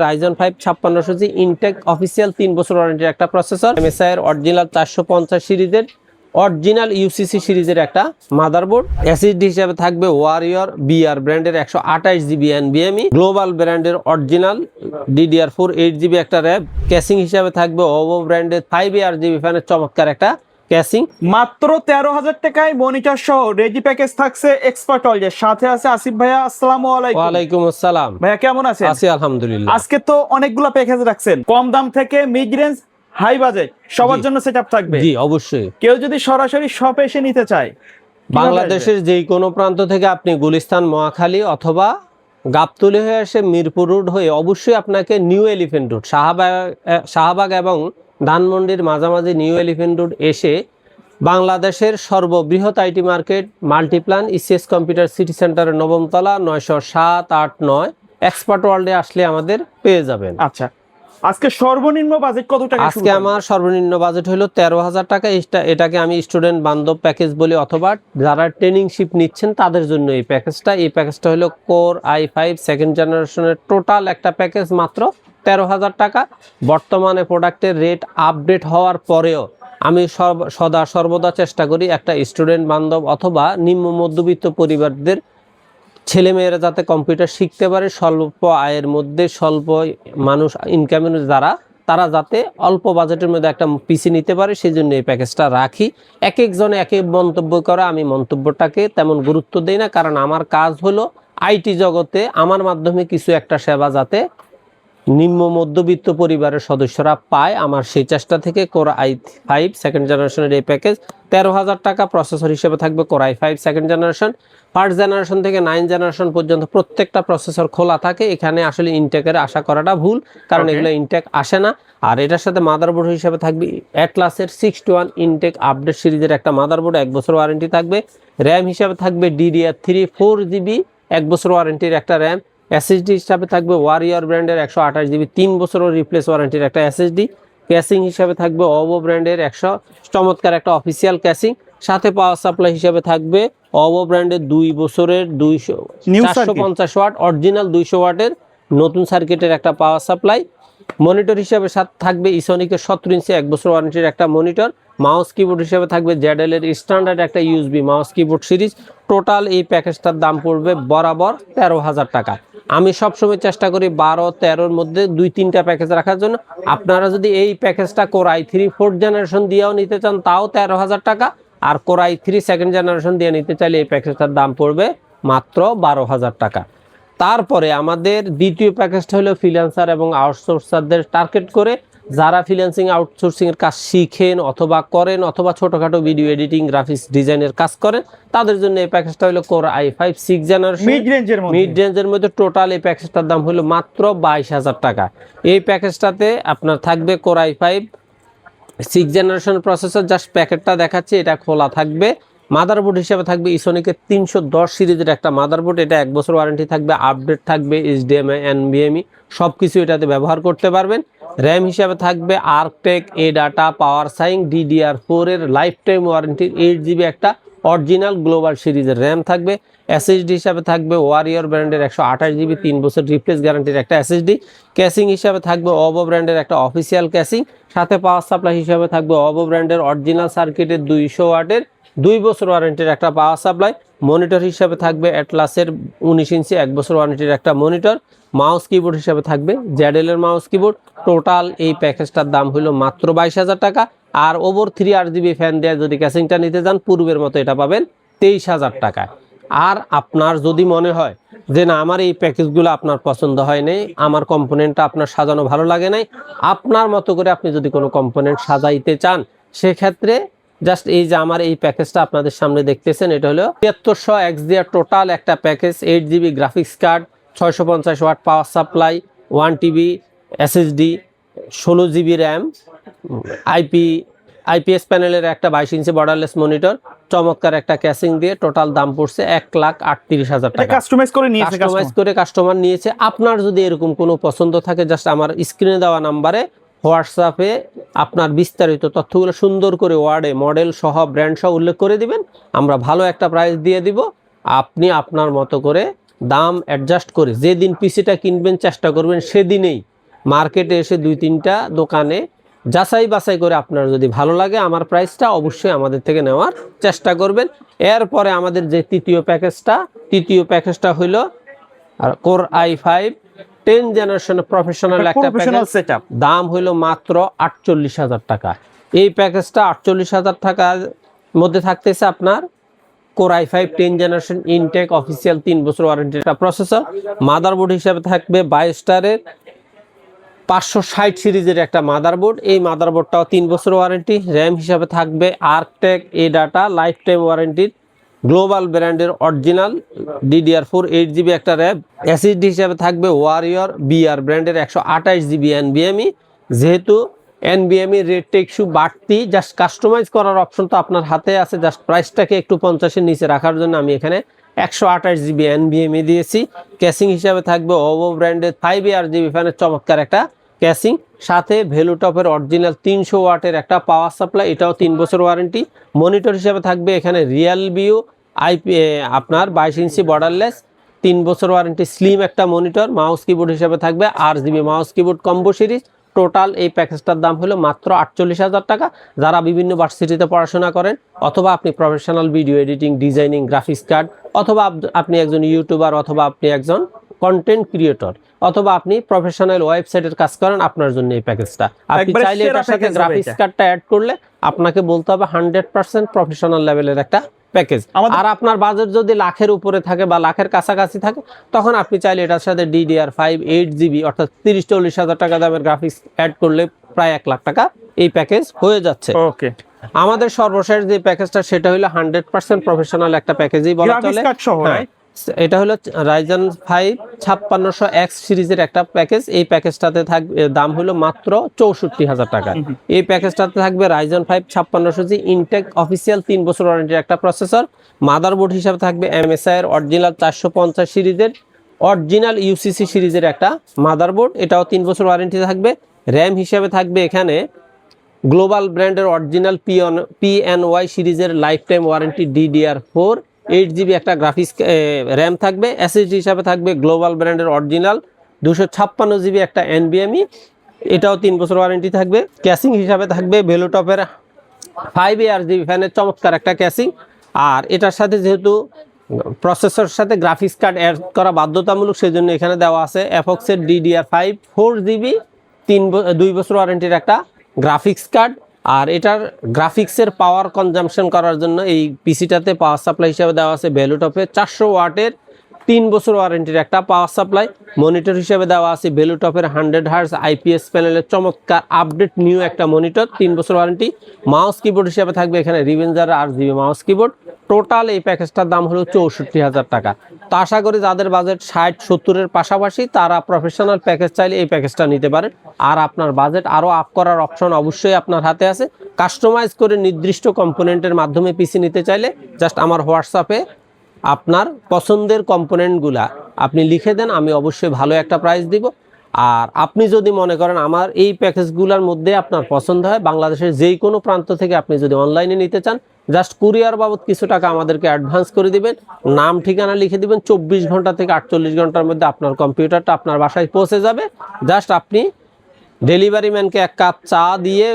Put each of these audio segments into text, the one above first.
Ryzen 5 5600 intact official 3 বছর ওয়ারেন্টির একটা processor, MSI এর অরিজিনাল 450 সিরিজের অরিজিনাল UCC সিরিজের একটা মাদারবোর্ড, SSD হিসেবে থাকবে ওয়ারিয়র BR ব্র্যান্ডের 128GB NVMe, গ্লোবাল ব্র্যান্ডের অরিজিনাল DDR4 8GB একটা র‍্যাম, ক্যাসিং হিসেবে থাকবে OVO ব্র্যান্ডের 5ARGB ফ্যানের চমৎকার একটা ক্যাসিং। মাত্র 13,000 টাকায় মনিটর সহ রেজি প্যাকেজ থাকছে এক্সপার্ট ওয়ার্ল্ডের সাথে আছে আসিফ ভাইয়া। আসসালামু আলাইকুম। ওয়ালাইকুম আসসালাম ভাইয়া, কেমন আছেন? আছি আলহামদুলিল্লাহ। আজকে তো অনেকগুলো প্যাকেজ রাখছেন, কম দাম থেকে মিড রেঞ্জ হাই বাজেট সবার জন্য সেটআপ থাকবে। জি অবশ্যই। কেউ যদি সরাসরি শপে এসে নিতে চায়, বাংলাদেশের যেই কোনো প্রান্ত থেকে আপনি গুলিস্তান, মহাখালী অথবা গাবতলী হয়ে এসে মিরপুর রোড হয়ে অবশ্যই আপনাকে নিউ এলিফ্যান্ট রোড, শাহবাগ এবং ধানমন্ডির মাঝামাঝি নিউ এলিফ্যান্ট রোড এসে বাংলাদেশের সর্ববৃহৎ IT market Multiplan ECS computer city সেন্টারের 9ম তলা 907, 8, 9 এক্সপার্ট ওয়ার্ল্ডে আসলে আমাদের পেয়ে যাবেন। আচ্ছা, আজকে সর্বনিম্ন বাজেট কত টাকা? আজকে আমার সর্বনিম্ন বাজেট হলো 13,000 টাকা। এটাকে আমি স্টুডেন্ট বান্ধব প্যাকেজ বলি, অথবা যারা ট্রেনিংশিপ নিচ্ছেন তাদের জন্য এই প্যাকেজটা হলো কোর i5 সেকেন্ড জেনারেশনের টোটাল একটা প্যাকেজ, মাত্র 13,000 টাকা। বর্তমানে প্রোডাক্টের রেট আপডেট হওয়ার পরেও আমি সর্বদা চেষ্টা করি একটা স্টুডেন্ট বান্ধব অথবা নিম্ন মধ্যবিত্ত পরিবারদের ছেলেমেয়েরা যাতে কম্পিউটার শিখতে পারে, স্বল্প আয়ের মধ্যে, স্বল্প মানুষ ইনকামের তারা যাতে অল্প বাজেটের মধ্যে একটা পিসি নিতে পারে, সেই জন্য এই প্যাকেজটা রাখি। এক একজনে এক এক মন্তব্য করে, আমি মন্তব্যটাকে তেমন গুরুত্ব দিই না, কারণ আমার কাজ হলো আইটি জগতে আমার মাধ্যমে কিছু একটা সেবা যাতে নিম্ন মধ্যবিত্ত পরিবারের সদস্যরা পায়, আমার সেই চেষ্টা থেকে কোর i5 সেকেন্ড জেনারেশনের এই প্যাকেজ 13,000 টাকা। প্রসেসর হিসেবে থাকবে core i5 second generation. First generation থেকে 9 জেনারেশন পর্যন্ত প্রত্যেকটা প্রসেসর খোলা থাকে। এখানে আসলে ইনটেকের আশা করাটা ভুল, কারণ এগুলো ইনটেক আসে না। আর এটার সাথে মাদারবোর্ড হিসেবে থাকবে অ্যাটলাসের 61 ইনটেক আপডেট সিরিজের একটা মাদারবোর্ড, 1 বছর ওয়ারেন্টি থাকবে। র্যাম হিসেবে থাকবে DDR3 4GB 1 বছর ওয়ারেন্টির একটা র্যাম। SSD হিসাবে থাকবে ওয়ারিয়র ব্র্যান্ডের 128GB 3 বছরের রিপ্লেস ওয়ারেন্টির একটা SSD। ক্যাসিং হিসাবে থাকবে OVO ব্র্যান্ডের 100 চমৎকার একটা অফিসিয়াল ক্যাসিং। সাথে পাওয়ার সাপ্লাই হিসাবে থাকবে OVO ব্র্যান্ডের 2 বছরের 450 ওয়াট অরিজিনাল 200 ওয়াটের নতুন সার্কিটের একটা পাওয়ার সাপ্লাই। মনিটর হিসাবে থাকবে ইসোনিকের 17 ইঞ্চি 1 বছর ওয়ারেন্টির একটা মনিটর। মাউস কিবোর্ড হিসেবে থাকবে ZL এর স্ট্যান্ডার্ড একটা USB mouse keyboard series. Total এই প্যাকেজটার দাম পড়বে বরাবর 13,000 টাকা। আমি সবসময় চেষ্টা করি 12-13-র মধ্যে 2-3টা প্যাকেজ রাখার জন্য। আপনারা যদি এই প্যাকেজটা কোর i3 4th জেনারেশন দিয়েও নিতে চান তাও 13,000 টাকা, আর কোর i3 সেকেন্ড জেনারেশন দিয়ে নিতে চাইলে এই প্যাকেজটার দাম পড়বে মাত্র 12,000 টাকা। তারপরে আমাদের দ্বিতীয় প্যাকেজটা হলো ফ্রিল্যান্সার এবং আউটসোর্সারদের টার্গেট করে, যারা ফ্রিল্যান্সিং আউটসোর্সিং এর কাজ শিখেন অথবা করেন, অথবা ছোটখাটো ভিডিও এডিটিং গ্রাফিক্স ডিজাইনের কাজ করেন, তাদের জন্য এই প্যাকেজটা হলো কোর i5 6 জেনারেশন মিড রেঞ্জের মধ্যে। টোটাল এই প্যাকেজটার দাম হলো মাত্র 22,000 টাকা। এই প্যাকেজটাতে আপনার থাকবে core i5 6 generation processor, just প্যাকেটটা দেখাচ্ছি, এটা খোলা থাকবে। মাদারবোর্ড হিসেবে থাকবে ইসোনিকের 310 সিরিজের একটা মাদারবোর্ড, এটা 1 বছর ওয়ারেন্টি থাকবে, আপডেট থাকবে, HDMI NVMe সবকিছু এটাতে ব্যবহার করতে পারবেন। র্যাম হিসাবে থাকবে আর্কটেক ADATA পাওয়ার সাইং DDR4 এর লাইফ টাইম ওয়ারেন্টির 8GB একটা অরিজিনাল গ্লোবাল সিরিজের র্যাম থাকবে। SSD হিসাবে থাকবে ওয়ারিয়র ব্র্যান্ডের 128GB 3 বছর রিপ্লেস গ্যারান্টির একটা SSD। ক্যাসিং হিসাবে থাকবে OVO ব্র্যান্ডের একটা অফিসিয়াল ক্যাসিং। সাথে পাওয়ার সাপ্লাই হিসাবে থাকবে OVO ব্র্যান্ডের অরিজিনাল সার্কিটের 200 ওয়াটের 2 বছর ওয়ারেন্টির একটা পাওয়ার সাপ্লাই। মনিটর হিসাবে থাকবে অ্যাটলাসের 19 ইঞ্চি 1 বছর ওয়ারেন্টির একটা মনিটর। মাউস কিবোর্ড হিসাবে থাকবে ZL এর মাউস কিবোর্ড। টোটাল এই প্যাকেজটার দাম হলো মাত্র 22,000 টাকা। আর ওভার 3RGB ফ্যান দিয়ে যদি ক্যাসিংটা নিতে যান পূর্বের মতো এটা পাবেন 23,000 টাকায়। আর আপনার যদি মনে হয় যে না আমার এই প্যাকেজগুলো আপনার পছন্দ হয় নাই, আমার কম্পোনেন্টটা আপনার সাজানো ভালো লাগে নাই, আপনার মতো করে আপনি যদি কোনো কম্পোনেন্ট সাজাইতে চান, সেক্ষেত্রে জাস্ট এই যে আমার এই প্যাকেজটা আপনাদের সামনে দেখতেছেন, এটা হলো 7300 XDR টোটাল একটা package. 8GB graphics card, 650 watt power supply, 1TB SSD, 16GB RAM, IPS প্যানেলের একটা 22 ইঞ্চি বর্ডারলেস মনিটর, চমৎকার একটা ক্যাসিং দিয়ে টোটাল দাম পড়ছে 1,38,000 টাকা। কাস্টমাইজ করে কাস্টমার নিয়েছে। আপনার যদি এরকম কোনো পছন্দ থাকে, জাস্ট আমার স্ক্রিনে দেওয়া নাম্বারে হোয়াটসঅ্যাপে আপনার বিস্তারিত তথ্যগুলো সুন্দর করে ওয়ার্ডে মডেল সহ ব্র্যান্ড সহ উল্লেখ করে দিবেন, আমরা ভালো একটা প্রাইস দিয়ে দিব। আপনি আপনার মতো করে দাম অ্যাডজাস্ট করে যেদিন পিসিটা কিনবেন চেষ্টা করবেন সেদিনেই মার্কেটে এসে 2-3টা দোকানে যাচাই বাছাই করে আপনার যদি ভালো লাগে আমার প্রাইসটা অবশ্যই আমাদের থেকে নেওয়ার চেষ্টা করবেন। এরপরে আমাদের যে তৃতীয় প্যাকেজটা হইল কোর i5 10 জেনারেশন প্রফেশনাল একটা প্যাকেজ, সেটআপ, দাম হইল মাত্র 48,000 টাকা। এই প্যাকেজটা 48,000 টাকার মধ্যে থাকতেছে আপনার core i5 10 generation intact official 3 বছর ওয়ারেন্টি একটা প্রসেসর, মাদারবোর্ড হিসেবে থাকবে 22 স্টারের 560 সিরিজের একটা মাদারবোর্ড, এই মাদারবোর্ডটাও 3 বছর ওয়ারেন্টি। র্যাম হিসাবে থাকবে আর্কটেক এ ডাটা লাইফ টাইম ওয়ারেন্টির গ্লোবাল ব্র্যান্ডের অরিজিনাল DDR4 8GB একটা র্যাম। এসএসডি হিসাবে থাকবে ওয়ারিয়র বিআর ব্র্যান্ডের 128GB NVMe। যেহেতু NVMe রেট টেকসু বাড়তি, জাস্ট কাস্টমাইজ করার অপশন তো আপনার হাতে আছে, জাস্ট প্রাইসটাকে একটু 50-এর নিচে রাখার জন্য আমি এখানে 128GB NVMe দিয়েছি। ক্যাসিং হিসাবে থাকবে ওভো ব্র্যান্ডের 5ARGB ফ্যানের চমৎকার একটা ক্যাসিং, সাথে ভ্যালুটপের অরিজিনাল 300 ওয়াটের একটা পাওয়ার সাপ্লাই, এটাও 3 বছর ওয়ারেন্টি। মনিটর হিসাবে থাকবে এখানে রিয়েল ভিউ আপনার 22 ইঞ্চি বর্ডারলেস 3 বছর ওয়ারেন্টি স্লিম একটা মনিটর। মাউস কিবোর্ড হিসাবে থাকবে RGB mouse keyboard combo series. Total এই প্যাকেজটার দাম হলো মাত্র 48,000 টাকা। যারা বিভিন্ন ভার্সিটিতে পড়াশোনা করেন, অথবা আপনি professional video editing, designing, graphics card, অথবা আপনি একজন ইউটিউবার, অথবা আপনি একজন কন্টেন্ট ক্রিয়েটর, অথবা আপনি প্রফেশনাল ওয়েবসাইটের কাজ করেন, আপনার জন্য এই প্যাকেজটা। আপনি চাইলে এটার সাথে গ্রাফিক্স কার্ডটা অ্যাড করলে আপনাকে বলতে হবে 100% প্রফেশনাল লেভেলের একটা প্যাকেজ। আর আপনার বাজেট যদি লাখের উপরে থাকে বা লাখের কাছাকাছি থাকে, তখন আপনি চাইলে এটার সাথে DDR5 8GB অর্থাৎ 30-40 হাজার টাকা দামের গ্রাফিক্স অ্যাড করলে প্রায় 1 লাখ টাকা এই প্যাকেজ হয়ে যাচ্ছে। ওকে, আমাদের সর্বশেষ যে প্যাকেজটা সেটা হলো 100% প্রফেশনাল একটা প্যাকেজই বলা চলে। এটা হলো Ryzen 5 5600X সিরিজের একটা প্যাকেজ। এই প্যাকেজটাতে থাকবে দাম হলো মাত্র 64,000 টাকা। এই প্যাকেজটাতে থাকবে Ryzen 5 5600G ইনটেক অফিসিয়াল 3 বছর ওয়ারেন্টির একটা প্রসেসর। মাদারবোর্ড হিসাবে থাকবে MSI এর অরিজিনাল 450 সিরিজের অরিজিনাল UCC সিরিজের একটা মাদারবোর্ড, এটাও 3 বছর ওয়ারেন্টি থাকবে। র্যাম হিসাবে থাকবে এখানে গ্লোবাল ব্র্যান্ডের অরিজিনাল PNY সিরিজের life time warranty DDR4 8GB একটা গ্রাফিক্স র্যাম থাকবে। এসএসডি হিসাবে থাকবে গ্লোবাল ব্র্যান্ডের অরিজিনাল 256GB একটা NVMe, এটাও 3 বছর ওয়ারেন্টি থাকবে। ক্যাসিং হিসাবে থাকবে ভ্যালুটপের 5ARGB ফ্যানের চমৎকার একটা ক্যাসিং। আর এটার সাথে যেহেতু প্রসেসরের সাথে গ্রাফিক্স কার্ড অ্যাড করা বাধ্যতামূলক, সেজন্য এখানে দেওয়া আছে অ্যাপক্সের DDR5 4GB 2 বছর ওয়ারেন্টির একটা গ্রাফিক্স কার্ড। আর এটার গ্রাফিক্সের পাওয়ার কনজাম্পশন করার জন্য এই পিসিটাতে পাওয়ার সাপ্লাই হিসাবে দেওয়া আছে ভ্যালুটপে 400 ওয়াটের 3 বছর ওয়ারেন্টির একটা পাওয়ার সাপ্লাই। মনিটর হিসেবে দেওয়া আছে ভ্যালুটপের 100Hz IPS প্যানেলের চমৎকার আপডেট নিউ একটা মনিটর, 3 বছর ওয়ারেন্টি। মাউস কিবোর্ড হিসেবে থাকবে এখানে রিভেঞ্জার RGB মাউস কিবোর্ড। টোটাল এই প্যাকেজটার দাম হলো 64,000 টাকা। তো আশা করি যাদের বাজেট 60-70-এর পাশাপাশি তারা প্রফেশনাল প্যাকেজ চাইলে এই প্যাকেজটা নিতে পারেন। আর আপনার বাজেট আরও আপ করার অপশন অবশ্যই আপনার হাতে আছে। কাস্টমাইজ করে নির্দিষ্ট কম্পোনেন্টের মাধ্যমে পিসি নিতে চাইলে জাস্ট আমার হোয়াটসঅ্যাপে আপনার পছন্দের কম্পোনেন্টগুলা আপনি লিখে দেন, আমি অবশ্যই ভালো একটা প্রাইস দিব। আর আপনি যদি মনে করেন আমার এই প্যাকেজগুলোর মধ্যে আপনার পছন্দ হয়, বাংলাদেশের যেই কোনো প্রান্ত থেকে আপনি যদি অনলাইনে নিতে চান, জাস্ট কুরিয়ার বাবদ কিছু টাকা আমাদেরকে অ্যাডভান্স করে দিবেন, নাম ঠিকানা লিখে দিবেন, 24 ঘন্টা থেকে 48 ঘন্টার মধ্যে আপনার কম্পিউটারটা আপনার বাসায় পৌঁছে যাবে। জাস্ট আপনি ডেলিভারি ম্যানকে 1 কাপ চা দিয়ে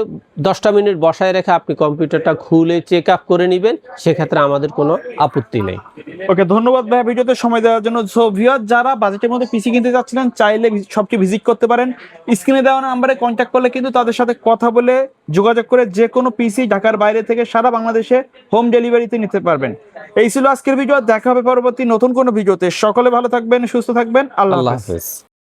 10টা মিনিট বসায় রেখে আপনি কম্পিউটারটা খুলে চেক আপ করে নেবেন, সেক্ষেত্রে আমাদের কোনো আপত্তি নেই। ওকে, ধন্যবাদ ভাই ভিডিওতে সময় দেওয়ার জন্য। সো ভিউয়ার, যারা বাজেটের মধ্যে পিসি কিনতে যাচ্ছিলেন চাইলে শপটি ভিজিট করতে পারেন। স্ক্রিনে দেওয়া নাম্বারে কন্ট্যাক্ট করলে কিন্তু তাদের সাথে কথা বলে যোগাযোগ করে যে কোনো পিসি ঢাকার বাইরে থেকে সারা বাংলাদেশে হোম ডেলিভারিতে নিতে পারবেন। এই ছিল আজকের ভিডিও, দেখা হবে পরবর্তী নতুন কোনো ভিডিওতে। সকলে ভালো থাকবেন, সুস্থ থাকবেন, আল্লাহ হাফেজ।